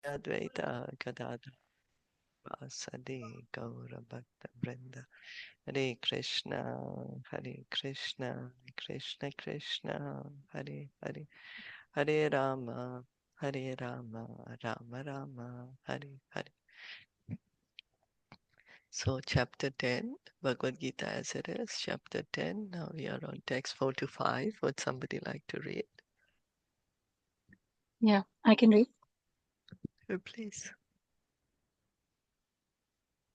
Advaita Gadadha Vasade Gaura Bhakta Vrinda Hare Krishna Hare Krishna Krishna Krishna Hare Hare Hare Rama Hare Rama Rama Rama Hare Hare. So chapter 10, Bhagavad Gita as it is, chapter 10. Now we are on text 4 to 5. Would somebody like to read? Yeah, I can read. Please.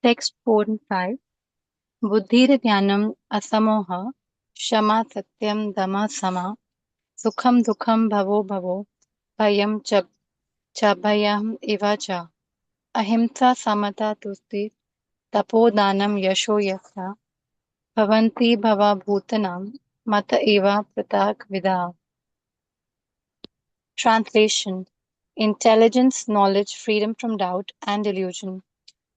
Text 4 and 5. Buddhir jnanam asamoha, shama satyam dama sama, sukham dukham bhavo bhavo, bhayam cha bhayam eva cha, ahimsa samata tusti, tapodanam yasho yasa, bhavanti bhava bhutanam, mata eva pratak vidha. Translation: Intelligence, knowledge, freedom from doubt and delusion,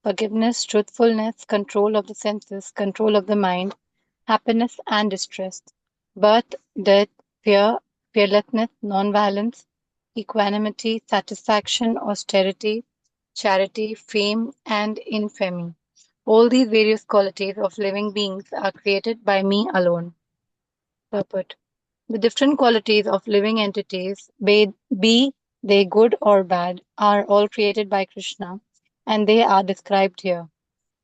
forgiveness, truthfulness, control of the senses, control of the mind, happiness and distress, birth, death, fear, fearlessness, non-violence, equanimity, satisfaction, austerity, charity, fame, and infamy. All these various qualities of living beings are created by me alone. Purport. The different qualities of living entities, be they good or bad, are all created by Krishna, and they are described here.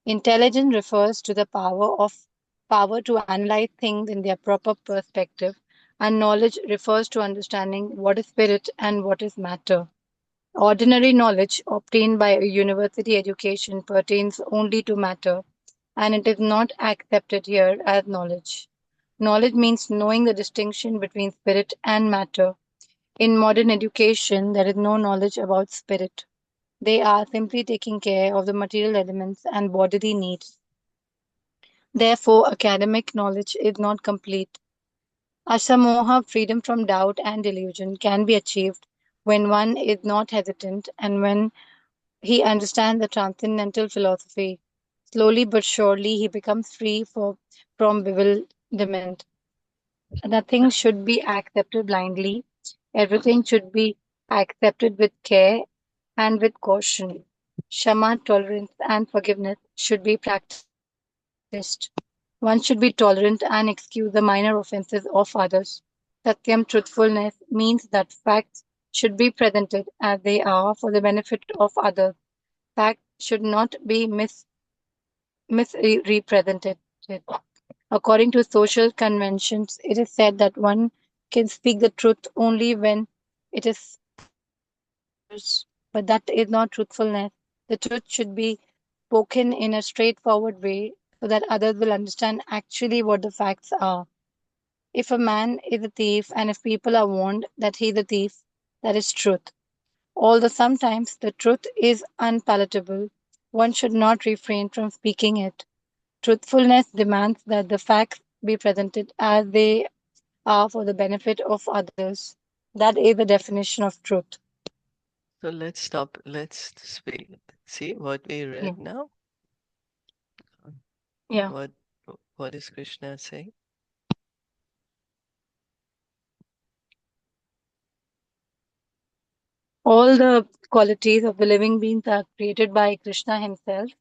Intelligence refers to the power to analyze things in their proper perspective, and knowledge refers to understanding what is spirit and what is matter. Ordinary knowledge obtained by a university education pertains only to matter, and it is not accepted here as knowledge. Knowledge means knowing the distinction between spirit and matter. In modern education, there is no knowledge about spirit. They are simply taking care of the material elements and bodily needs. Therefore, academic knowledge is not complete. Asamoha, freedom from doubt and delusion, can be achieved when one is not hesitant and when he understands the transcendental philosophy. Slowly but surely, he becomes free from bewilderment. Nothing should be accepted blindly. Everything should be accepted with care and with caution. Shama, tolerance, and forgiveness should be practiced. One should be tolerant and excuse the minor offenses of others. Satyam, truthfulness, means that facts should be presented as they are for the benefit of others. Facts should not be misrepresented. According to social conventions, it is said that one can speak the truth only when it is for others, but that is not truthfulness. The truth should be spoken in a straightforward way so that others will understand actually what the facts are. If a man is a thief and if people are warned that he is a thief, that is truth. Although sometimes the truth is unpalatable, one should not refrain from speaking it. Truthfulness demands that the facts be presented as they are for the benefit of others. That is the definition of truth. So let's stop. Let's see what we Yeah. read now. Yeah. What what is Krishna saying? All the qualities of the living beings are created by Krishna himself,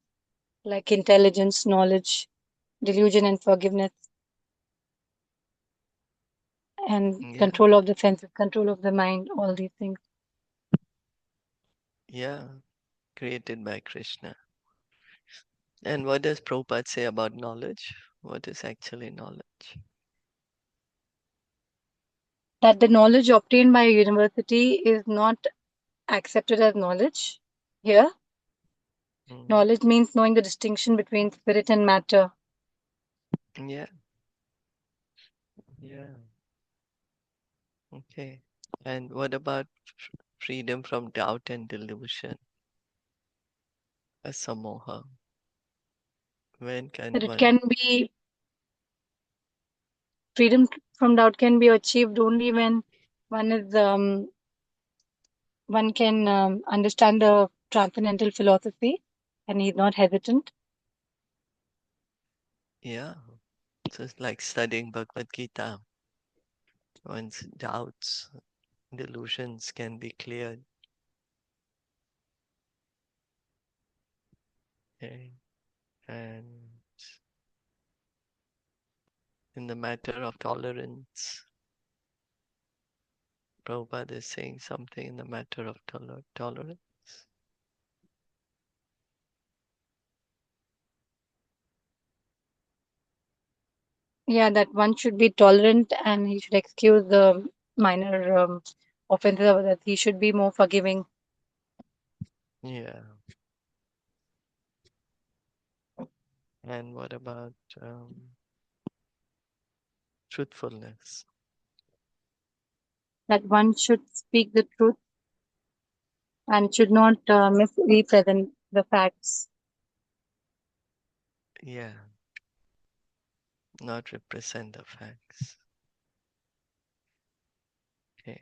like intelligence, knowledge, delusion, and forgiveness, and Yeah, control of the senses, control of the mind, all these things. yeah, created by Krishna. And what does Prabhupada say about knowledge? What is actually knowledge? That the knowledge obtained by a university is not accepted as knowledge. Here, Mm, knowledge means knowing the distinction between spirit and matter. yeah, yeah, okay. And what about freedom from doubt and delusion? Asamoha. When can That it one? can be freedom from doubt can be achieved only when one is one can understand the transcendental philosophy and he's not hesitant. Yeah, so it's like studying Bhagavad Gita. One's doubts, delusions can be cleared. Okay. And in the matter of tolerance, Prabhupada is saying something in the matter of tolerance. Yeah, that one should be tolerant and he should excuse the minor offenses of others. He should be more forgiving. Yeah. And what about truthfulness? That one should speak the truth and should not misrepresent the facts. Yeah. Not represent the facts. Okay.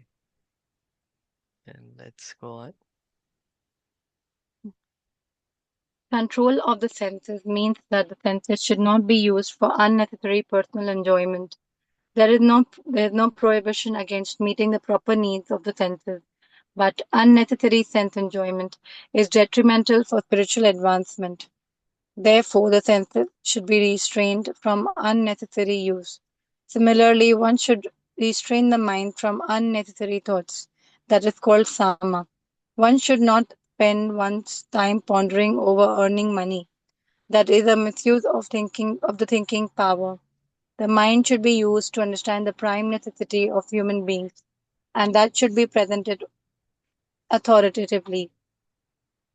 And let's go on. Control of the senses means that the senses should not be used for unnecessary personal enjoyment. There is no prohibition against meeting the proper needs of the senses, but unnecessary sense enjoyment is detrimental for spiritual advancement. Therefore, the senses should be restrained from unnecessary use. Similarly, one should restrain the mind from unnecessary thoughts. That is called sama. One should not spend one's time pondering over earning money. That is a misuse of the thinking power. The mind should be used to understand the prime necessity of human beings, and that should be presented authoritatively.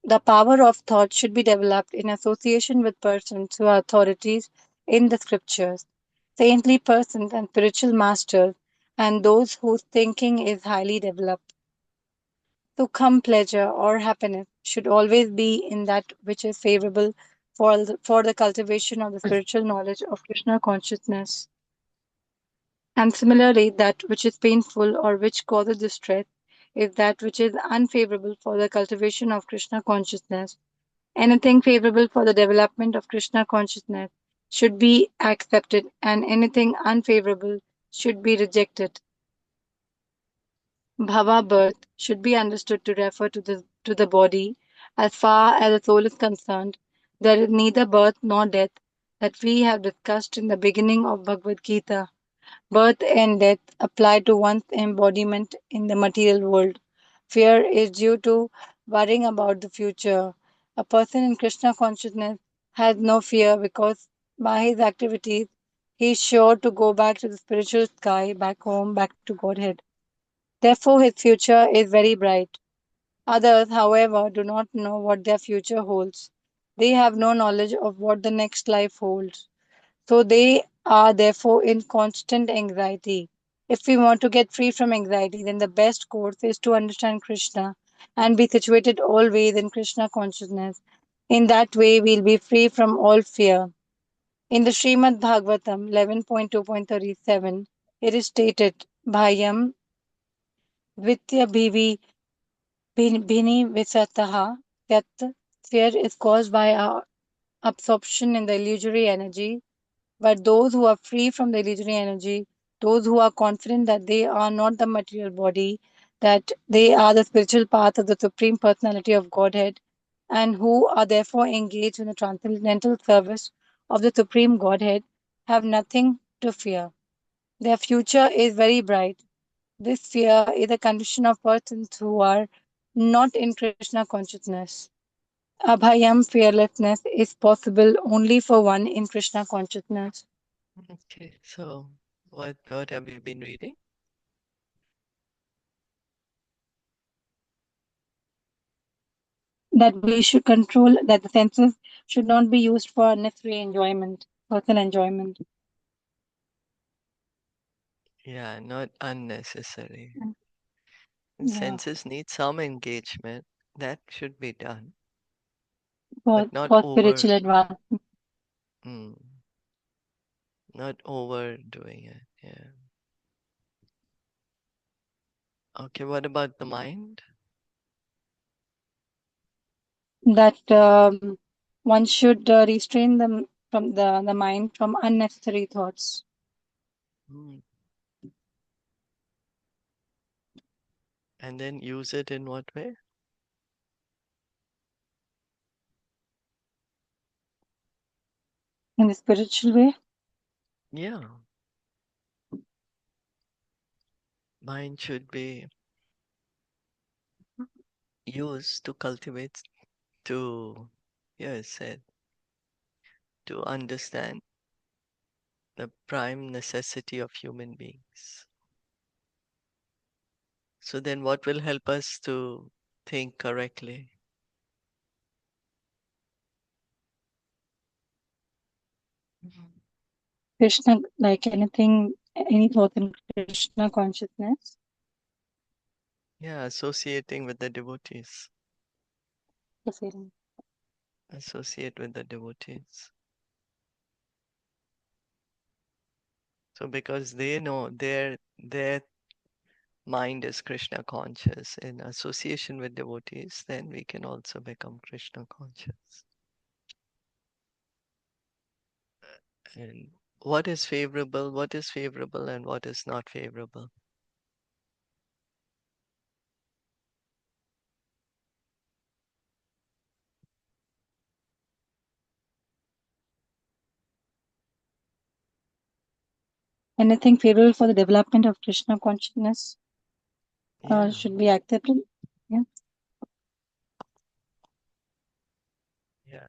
The power of thought should be developed in association with persons who are authorities in the scriptures, saintly persons and spiritual masters, and those whose thinking is highly developed. Sukham, pleasure, or happiness should always be in that which is favorable for the cultivation of the spiritual knowledge of Krishna consciousness. And similarly, that which is painful or which causes distress is that which is unfavorable for the cultivation of Krishna consciousness. Anything favorable for the development of Krishna consciousness should be accepted, and anything unfavorable should be rejected. Bhava birth should be understood to refer to the body. As far as the soul is concerned, there is neither birth nor death that we have discussed in the beginning of Bhagavad Gita. Birth and death apply to one's embodiment in the material world. Fear is due to worrying about the future. A person in Krishna consciousness has no fear because by his activities he is sure to go back to the spiritual sky, back home, back to Godhead. Therefore, his future is very bright. Others, however, do not know what their future holds. They have no knowledge of what the next life holds. So they are therefore in constant anxiety. If we want to get free from anxiety, then the best course is to understand Krishna and be situated always in Krishna consciousness. In that way, we'll be free from all fear. In the Srimad Bhagavatam 11.2.37, it is stated, Bhayam Vitya Bhivi Bhini Visataha, that fear is caused by our absorption in the illusory energy. But those who are free from the illusory energy, those who are confident that they are not the material body, that they are the spiritual path of the Supreme Personality of Godhead, and who are therefore engaged in the transcendental service of the Supreme Godhead, have nothing to fear. Their future is very bright. This fear is a condition of persons who are not in Krishna consciousness. Abhayam, fearlessness, is possible only for one in Krishna consciousness. Okay. So what have you been reading? That we should control, that the senses should not be used for unnecessary enjoyment, personal enjoyment. Yeah, not unnecessary. And Yeah, senses need some engagement. That should be done, for, but not for over. spiritual advancement. Mm, not overdoing it. Yeah. Okay. What about the mind? That one should restrain them from the mind from unnecessary thoughts. Mm. And then use it in what way? In the spiritual way, Yeah, mind should be used to cultivate, to, yes, said, to understand the prime necessity of human beings. So then what will help us to think correctly? Krishna, like anything, any thought in Krishna consciousness, Yeah, associating with the devotees. the feeling. Associate with the devotees. So because they know their mind is Krishna conscious, in association with devotees, then we can also become Krishna conscious. And what is favorable and what is not favorable? Anything favorable for the development of Krishna consciousness Yeah, should be accepted. Yeah. yeah.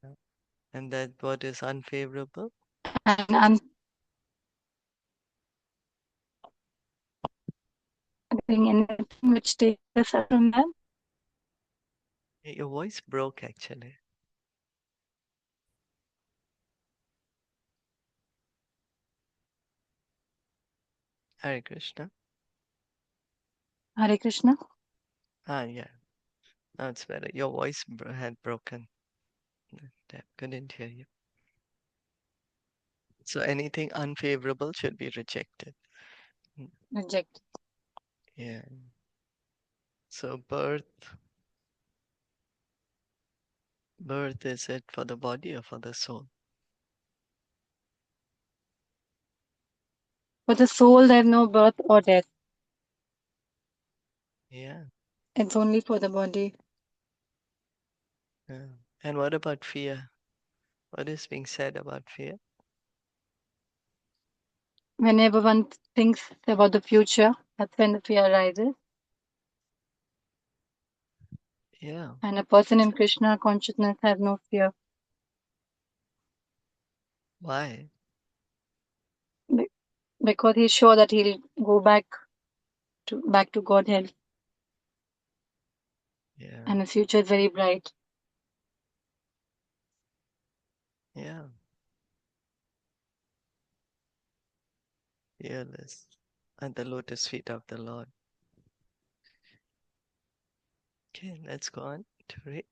And that what is unfavorable? And anything which takes us out from that. Your voice broke actually. Hare Krishna. Hare Krishna. Ah, yeah. Now it's better. Your voice had broken. I couldn't hear you. So anything unfavorable should be rejected. Mm, Reject. yeah. So birth is it for the body or for the soul? For the soul, there's no birth or death. Yeah. It's only for the body. Yeah. And what about fear? What is being said about fear? Whenever one thinks about the future, that's when the fear arises. Yeah. And a person in Krishna consciousness has no fear Why? be- because he's sure that he'll go back to Godhead, Yeah. and his future is very bright. Yeah. Fearless. At the lotus feet of the Lord. Okay, let's go on to read.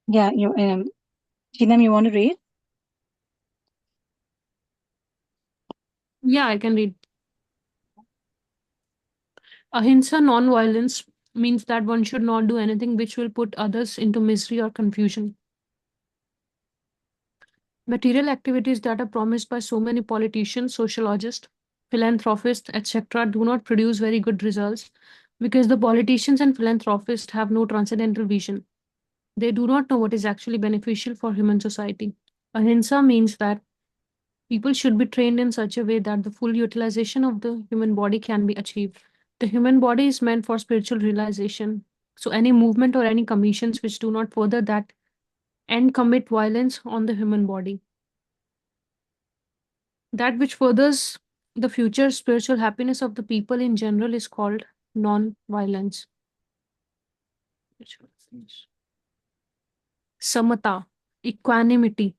Yeah, Chinam, you want to read? Yeah, I can read. Ahimsa non-violence means that one should not do anything which will put others into misery or confusion. Material activities that are promised by so many politicians, sociologists, philanthropists, etc., do not produce very good results because the politicians and philanthropists have no transcendental vision. They do not know what is actually beneficial for human society. Ahimsa means that people should be trained in such a way that the full utilization of the human body can be achieved. The human body is meant for spiritual realization. So, any movement or any commissions which do not further that and commit violence on the human body, that which furthers the future spiritual happiness of the people in general is called non violence. Samata, equanimity,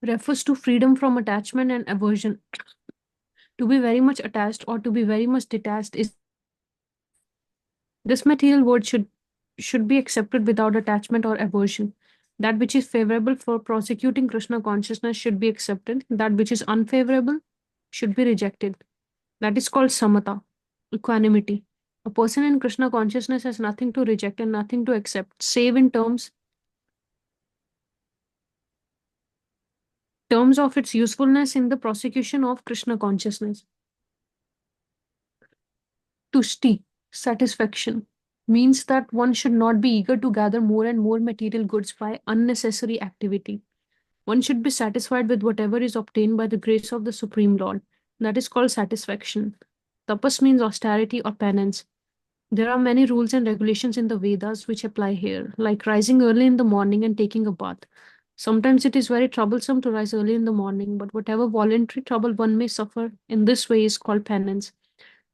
refers to freedom from attachment and aversion. To be very much attached or to be very much detached is not possible. This material world should be accepted without attachment or aversion. That which is favorable for prosecuting Krishna consciousness should be accepted. That which is unfavorable should be rejected. That is called samatha, equanimity. A person in Krishna consciousness has nothing to reject and nothing to accept, save in terms of its usefulness in the prosecution of Krishna consciousness. Tushti. Satisfaction means that one should not be eager to gather more and more material goods by unnecessary activity. One should be satisfied with whatever is obtained by the grace of the Supreme Lord. That is called satisfaction. Tapas means austerity or penance. There are many rules and regulations in the Vedas which apply here, like rising early in the morning and taking a bath. Sometimes it is very troublesome to rise early in the morning, but whatever voluntary trouble one may suffer in this way is called penance.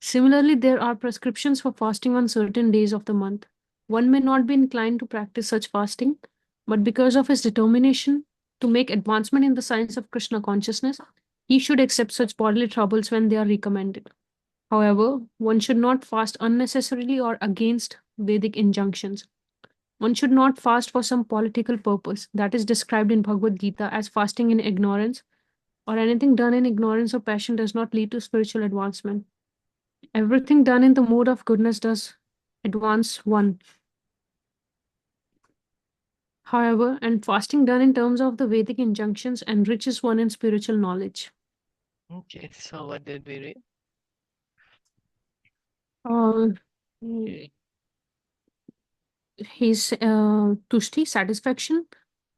Similarly, there are prescriptions for fasting on certain days of the month. One may not be inclined to practice such fasting, but because of his determination to make advancement in the science of Krishna consciousness, he should accept such bodily troubles when they are recommended. However, one should not fast unnecessarily or against Vedic injunctions. One should not fast for some political purpose that is described in Bhagavad Gita as fasting in ignorance, or anything done in ignorance or passion does not lead to spiritual advancement. Everything done in the mode of goodness does advance one. However, and fasting done in terms of the Vedic injunctions enriches one in spiritual knowledge. Okay, so what did we read? Uh, his tushti, satisfaction,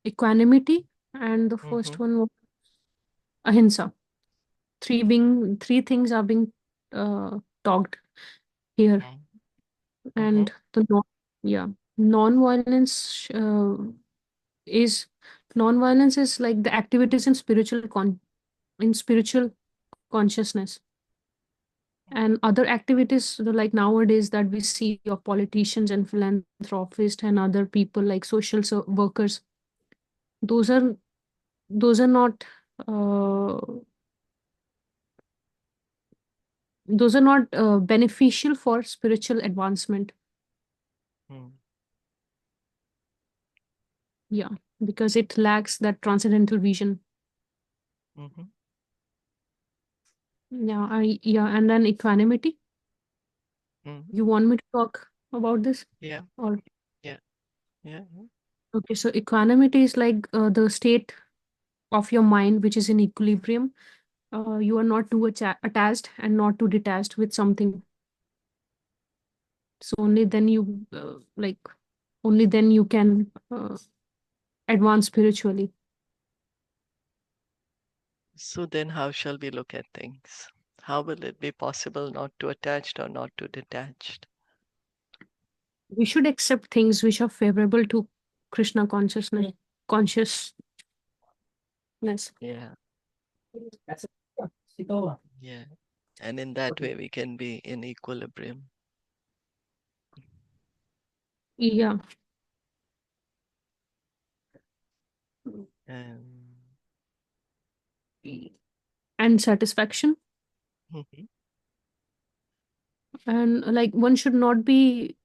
equanimity, and the first one was ahimsa. Three things are being talked here, Mm-hmm. and the yeah, non-violence is non-violence is like the activities in in spiritual consciousness, and other activities like nowadays that we see of politicians and philanthropists and other people like social workers. Those are not uh, beneficial for spiritual advancement. Mm. Yeah, because it lacks that transcendental vision. Mm-hmm. Yeah, and then equanimity. Mm-hmm. You want me to talk about this? Yeah, Or yeah, yeah. okay, so equanimity is like the state of your mind which is in equilibrium. You are not too attached and not too detached with something. So only then you only then you can advance spiritually. So then how shall we look at things? How will it be possible not to attached or not to detached? We should accept things which are favorable to Krishna consciousness. Yeah, yeah. And in that way we can be in equilibrium. Yeah. And And satisfaction. mhm, And like one should not be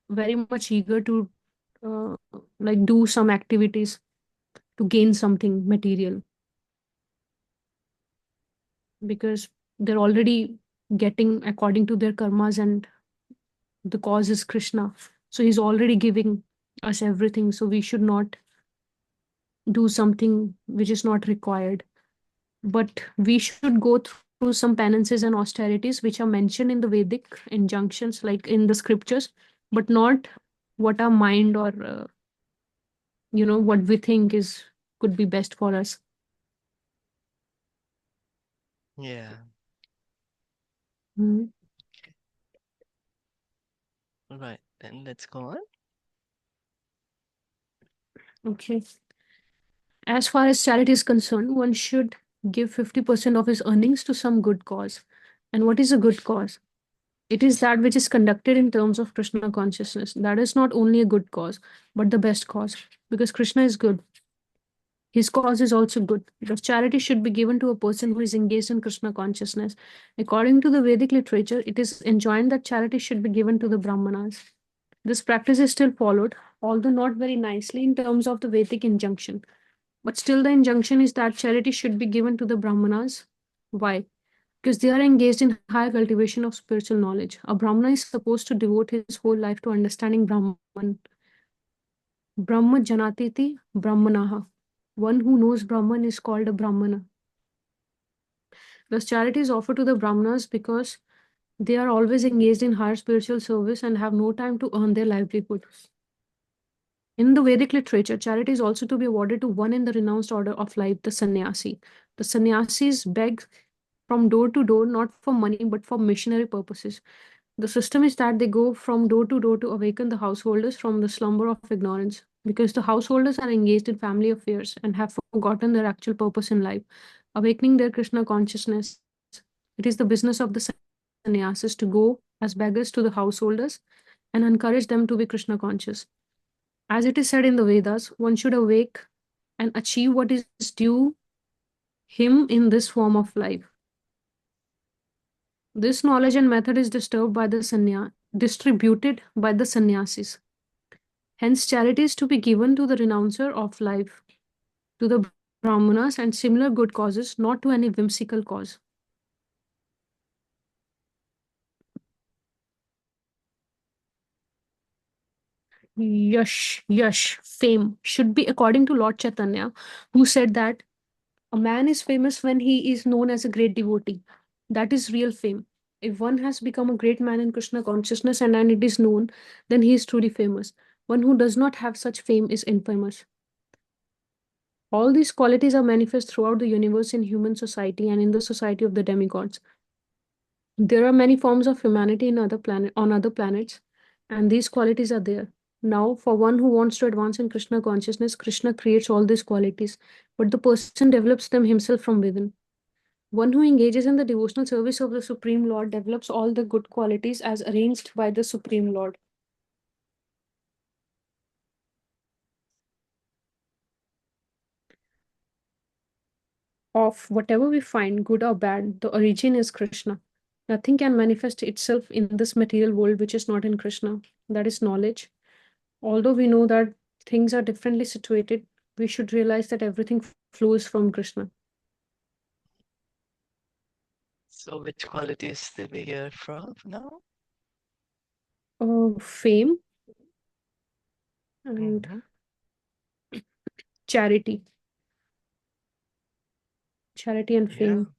very much eager to like do some activities to gain something material, because they're already getting according to their karmas, and the cause is Krishna. So he's already giving us everything. So we should not do something which is not required. But we should go through some penances and austerities which are mentioned in the Vedic injunctions, like in the scriptures, but not what our mind or what we think is could be best for us. yeah. Mhm. Right. Then let's go on. Okay. As far as charity is concerned, one should give 50% of his earnings to some good cause. And what is a good cause? It is that which is conducted in terms of Krishna consciousness. That is not only a good cause, but the best cause. Because Krishna is good. His cause is also good. Because charity should be given to a person who is engaged in Krishna consciousness. According to the Vedic literature, it is enjoined that charity should be given to the Brahmanas. This practice is still followed, although not very nicely in terms of the Vedic injunction. But still, the injunction is that charity should be given to the Brahmanas. Why? Because they are engaged in high cultivation of spiritual knowledge. A Brahmana is supposed to devote his whole life to understanding Brahman. Brahma Janatiti Brahmanaha. One who knows Brahman is called a Brahmana. Thus, charity is offered to the Brahmanas because They are always engaged in higher spiritual service and have no time to earn their livelihood. In the Vedic literature, charity is also to be awarded to one in the renounced order of life, the sannyasi. The sannyasis beg from door to door, not for money, but for missionary purposes. The system is that they go from door to door to awaken the householders from the slumber of ignorance, because the householders are engaged in family affairs and have forgotten their actual purpose in life, awakening their Krishna consciousness. It is the business of the sannyasis to go as beggars to the householders and encourage them to be Krishna conscious. As it is said in the Vedas, one should awake and achieve what is due him in this form of life. This knowledge and method is distributed by the sannyasis. Hence, charity is to be given to the renouncer of life, to the brahmanas, and similar good causes, not to any whimsical cause. Yash, fame should be according to Lord Chaitanya, who said that a man is famous when he is known as a great devotee. That is real fame. If one has become a great man in Krishna consciousness and it is known, then he is truly famous. One who does not have such fame is infamous. All these qualities are manifest throughout the universe in human society and in the society of the demigods. There are many forms of humanity in on other planets, and these qualities are there. Now, for one who wants to advance in Krishna consciousness, Krishna creates all these qualities, but the person develops them himself from within. One who engages in the devotional service of the Supreme Lord develops all the good qualities as arranged by the Supreme Lord. Of whatever we find, good or bad, the origin is Krishna. Nothing can manifest itself in this material world which is not in Krishna. That is knowledge. Although we know that things are differently situated, we should realize that everything flows from Krishna. So which qualities did we hear from now? Fame and Mm-hmm. charity. Charity and Yeah. fame.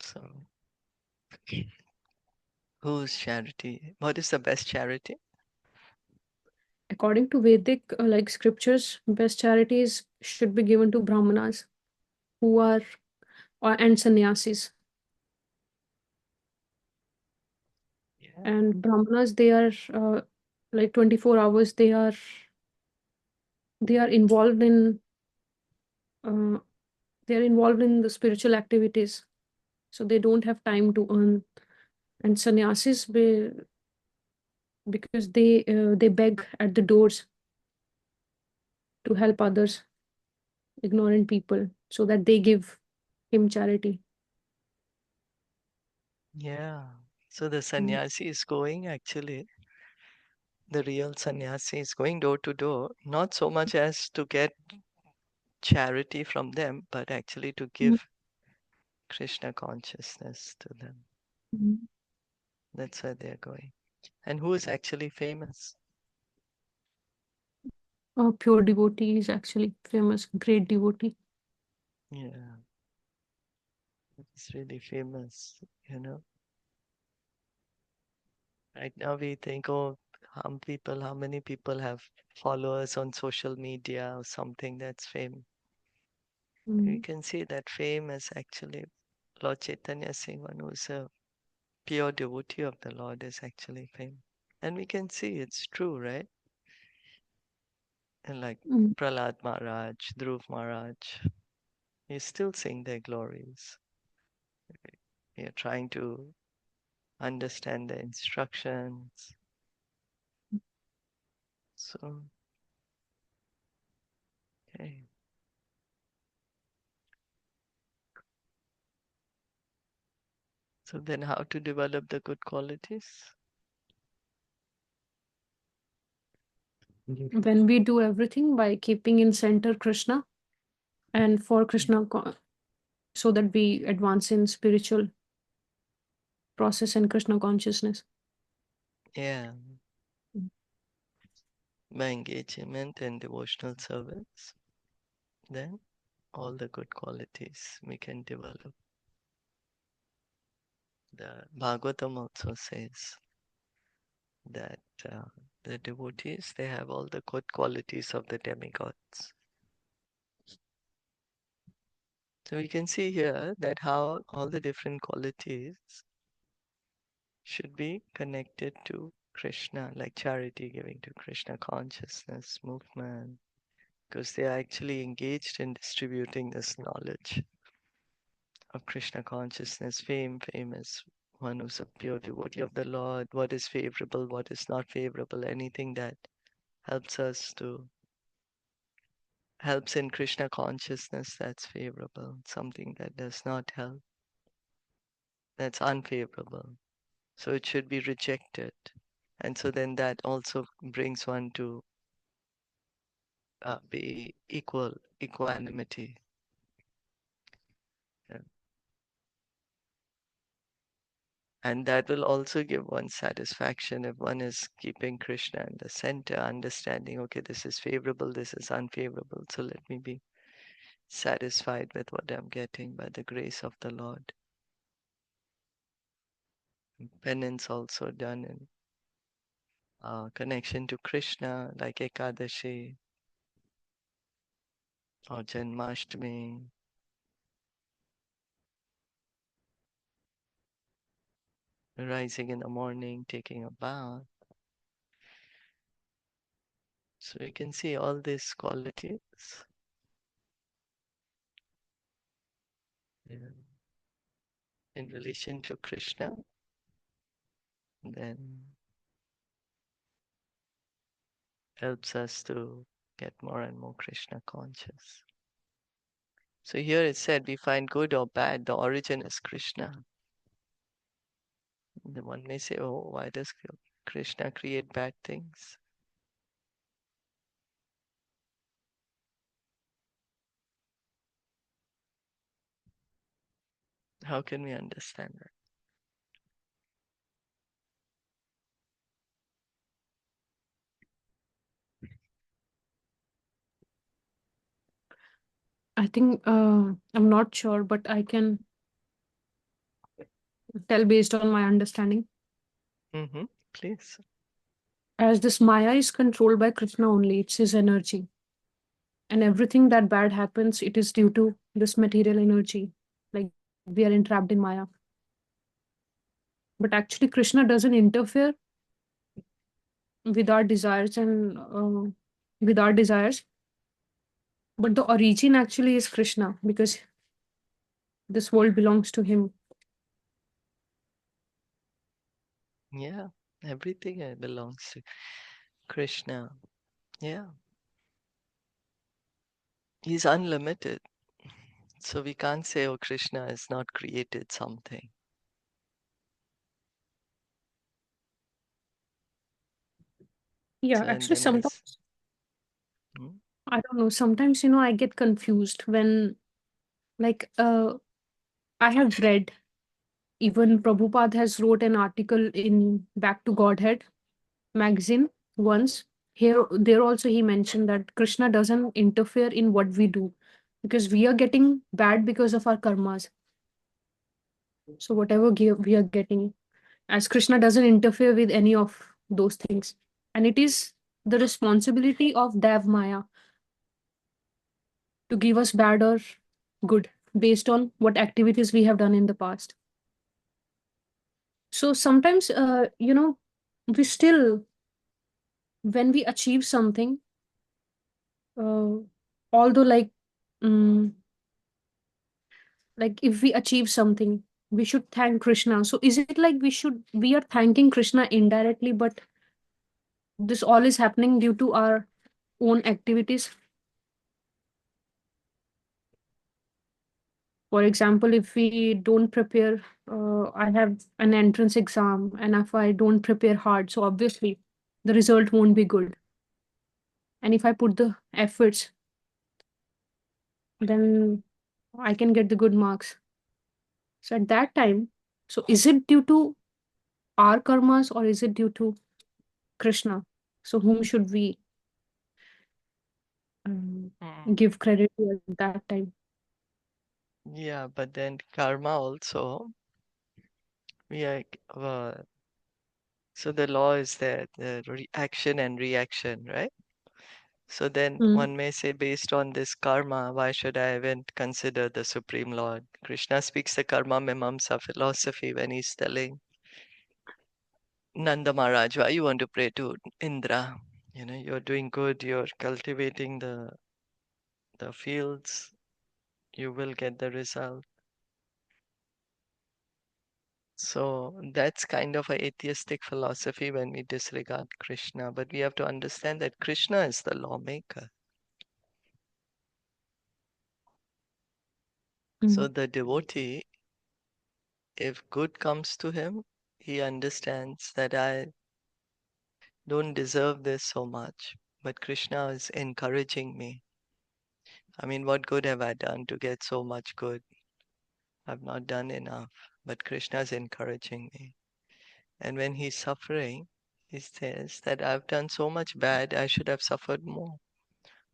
So whose charity? What is the best charity? According to Vedic like scriptures, best charities should be given to Brahmanas who are and sannyasis. Yeah. And Brahmanas, they are like 24 hours. They are involved in uh, they are involved in the spiritual activities, so they don't have time to earn. And sannyasis, because they beg at the doors to help others, ignorant people, so that they give him charity. Yeah. So the Mm. sannyasi is going actually, the real sannyasi is going door to door, not so much as to get charity from them, but actually to Mm. give Krishna consciousness to them. Mm. That's where they're going. And who is actually famous? A pure devotee is actually famous, great devotee. Yeah, it's really famous, you know. Right now we think, oh, how many people have followers on social media or something that's fame. You Mm. can see that fame is actually Lord Chaitanya saying one who's a pure devotee of the Lord is actually fame. And we can see it's true, right? And like Mm. Prahlad Maharaj, Dhruv Maharaj, you still sing their glories. We are trying to understand the instructions. So, okay. So then how to develop the good qualities? When we do everything by keeping in center Krishna and for Yeah. Krishna, so that we advance in spiritual process and Krishna consciousness. Yeah. By engagement and devotional service, then all the good qualities we can develop. The Bhagavatam also says that the devotees, they have all the good qualities of the demigods. So we can see here that how all the different qualities should be connected to Krishna, like charity, giving to Krishna consciousness, movement, because they are actually engaged in distributing this knowledge of Krishna consciousness. Fame is one who's a pure devotee of the Lord, what is favorable, what is not favorable, anything that helps us to helps in Krishna consciousness, that's favorable. Something that does not help, that's unfavorable. So it should be rejected. And so then that also brings one to be equanimity. Yeah. And that will also give one satisfaction if one is keeping Krishna in the center, understanding, okay, this is favorable, this is unfavorable. So let me be satisfied with what I'm getting by the grace of the Lord. Penance also done in connection to Krishna, like Ekadashi or Janmashtami, rising in the morning, taking a bath. So you can see all these qualities, yeah, in relation to Krishna, then helps us to get more and more Krishna conscious. So here it said we find good or bad, the origin is Krishna. The one may say, oh, why does Krishna create bad things? How can we understand that? I think I'm not sure, but I can tell based on my understanding. Mm-hmm. Please. As this Maya is controlled by Krishna only, it's his energy. And everything that bad happens, it is due to this material energy. Like we are entrapped in Maya. But actually, Krishna doesn't interfere with our desires and with our desires. But the origin actually is Krishna because this world belongs to him. Yeah, everything belongs to Krishna. Yeah, he's unlimited. So we can't say, oh, Krishna has not created something. Yeah, So, and actually, then sometimes he's, hmm? I don't know. Sometimes, I get confused when, like, I have read, even Prabhupada has wrote an article in Back to Godhead magazine once. Here, there also he mentioned that Krishna doesn't interfere in what we do because we are getting bad because of our karmas. So whatever we are getting, as Krishna doesn't interfere with any of those things, and it is the responsibility of Dev Maya to give us bad or good based on what activities we have done in the past. So sometimes, we still, when we achieve something, uh, although um, like if we achieve something, we should thank Krishna. So is it like we are thanking Krishna indirectly, but this all is happening due to our own activities? For example, if we don't prepare, I have an entrance exam, and if I don't prepare hard, so obviously the result won't be good. And if I put the efforts, then I can get the good marks. So at that time, so is it due to our karmas or is it due to Krishna? So whom should we um, give credit to at that time? Yeah, but then karma also, we are, so the law is there, the action and reaction, right? So then Mm. one may say, based on this karma, why should I even consider the Supreme Lord? Krishna speaks the karma mimamsa philosophy when he's telling Nanda Maharaj, why you want to pray to Indra? You know, you're doing good, you're cultivating the fields, you will get the result. So that's kind of a atheistic philosophy when we disregard Krishna. But we have to understand that Krishna is the lawmaker. So Mm. the devotee, if good comes to him, he understands that I don't deserve this so much, but Krishna is encouraging me. I mean, what good have I done to get so much good? I've not done enough, but Krishna is encouraging me. And when he's suffering, he says that I've done so much bad, I should have suffered more.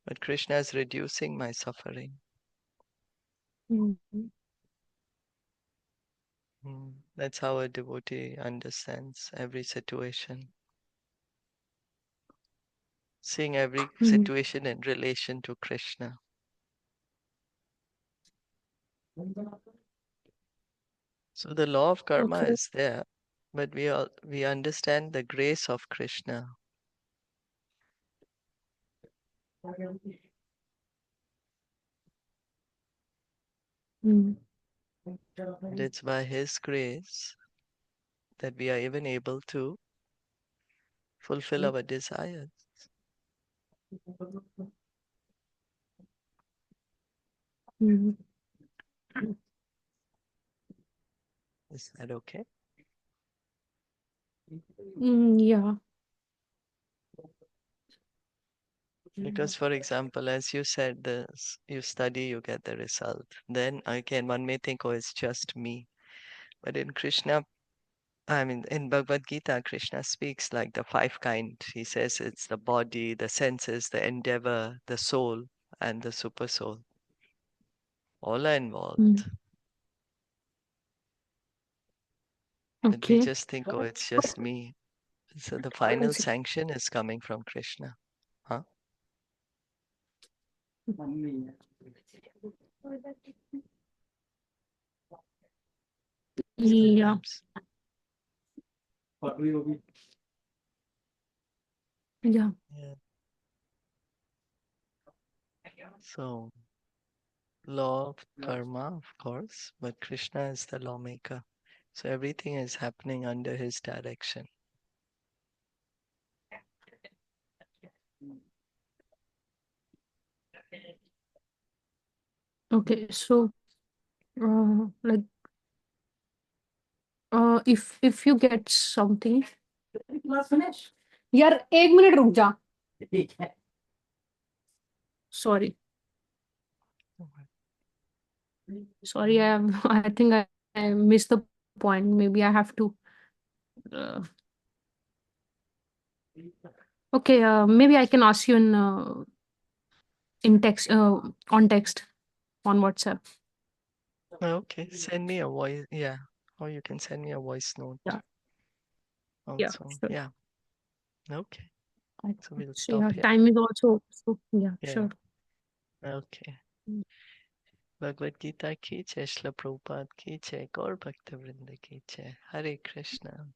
But Krishna is reducing my suffering. Mm. That's how a devotee understands every situation, seeing every Mm. situation in relation to Krishna. So the law of karma Okay. is there, but we understand the grace of Krishna. Mm. And it's by His grace that we are even able to fulfill our desires. Mm. Is that okay? Yeah. Because, for example, as you said, this you study, you get the result. Then again, one may think, oh, it's just me. But in Krishna, I mean, in Bhagavad Gita, Krishna speaks like the five kind. He says it's the body, the senses, the endeavor, the soul, and the super soul. All are Mm. involved. But we Okay. just think, oh, it's just me. So the final sanction is coming from Krishna. Huh? Yeah. Sometimes. Yeah. Yeah. So, law of karma, of course, but Krishna is the lawmaker. So everything is happening under his direction. Okay. So, like, if you get something, यार एक minute रुक जा. Sorry. Sorry, I think I missed the point. Maybe I have to. Uh, okay, maybe I can ask you in text, on text, on WhatsApp. Okay, send me a voice. Yeah. Or you can send me a voice note Yeah, yeah, also. sure. Yeah. Okay. So we'll So yeah, stop here. time is also so yeah, Yeah. sure. Okay. Bhagavad Gita ki jai, Srila Prabhupada ki jai, Gaur Bhakta Vrinda ki jai. Hare Krishna.